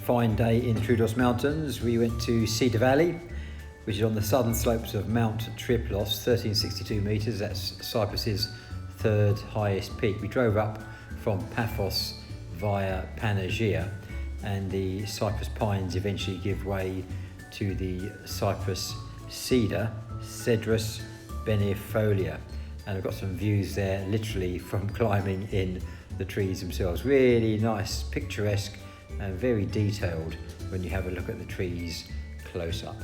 Fine day in the Troodos Mountains. We went to Cedar Valley, which is on the southern slopes of Mount Triplos, 1362 metres. That's Cyprus's third highest peak. We drove up from Paphos via Pangaea, and the Cyprus pines eventually give way to the Cyprus cedar, Cedrus benefolia. And I've got some views there literally from climbing in the trees themselves. Really nice, picturesque and very detailed when you have a look at the trees close up.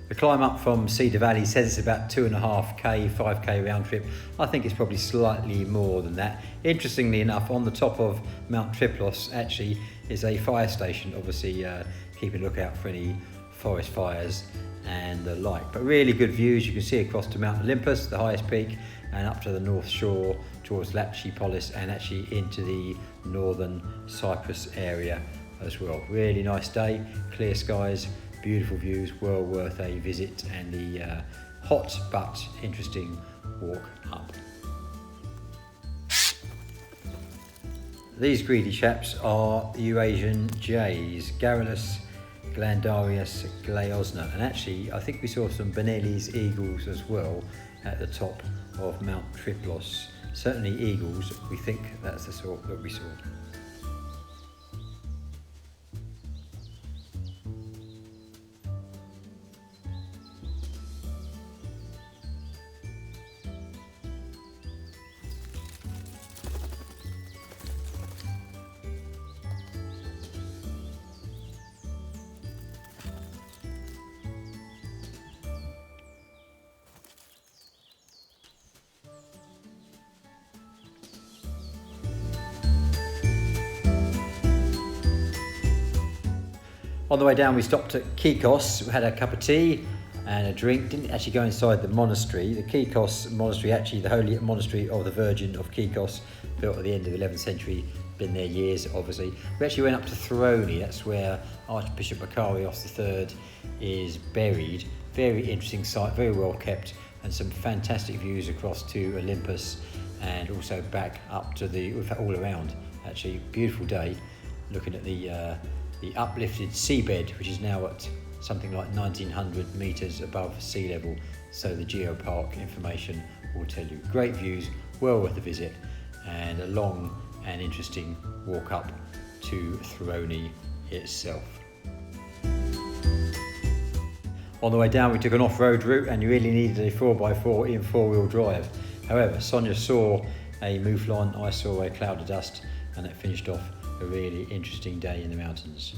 The climb up from Cedar Valley says it's about 2.5k, 5k round trip. I think it's probably slightly more than that. Interestingly enough, on the top of Mount Triplos actually is a fire station, obviously keeping a lookout for any forest fires and the like. But really good views. You can see across to Mount Olympus, the highest peak, and up to the north shore towards Lapchipolis and actually into the northern Cyprus area as well. Really nice day, clear skies, beautiful views, well worth a visit, and the hot but interesting walk up. These greedy chaps are Eurasian jays, Garrulus glandarius glaeosna, and actually I think we saw some Benelli's eagles as well at the top of Mount Triplos. Certainly eagles, we think that's the sort that we saw. On the way down we stopped at Kykkos, we had a cup of tea and a drink. Didn't actually go inside the monastery. The Kykkos monastery, actually the holy monastery of the Virgin of Kykkos, built at the end of the 11th century, been there years obviously. We actually went up to Throne, that's where Archbishop Makarios III is buried. Very interesting site, very well kept, and some fantastic views across to Olympus and also back up to the, in fact all around actually. Beautiful day looking at the uplifted seabed, which is now at something like 1900 metres above sea level, so the geopark information will tell you. Great views, well worth a visit, and a long and interesting walk up to Throne itself. On the way down we took an off-road route, and you really needed a 4x4 in four-wheel drive. However, Sonia saw a mouflon, I saw a cloud of dust, and that finished off a really interesting day in the mountains.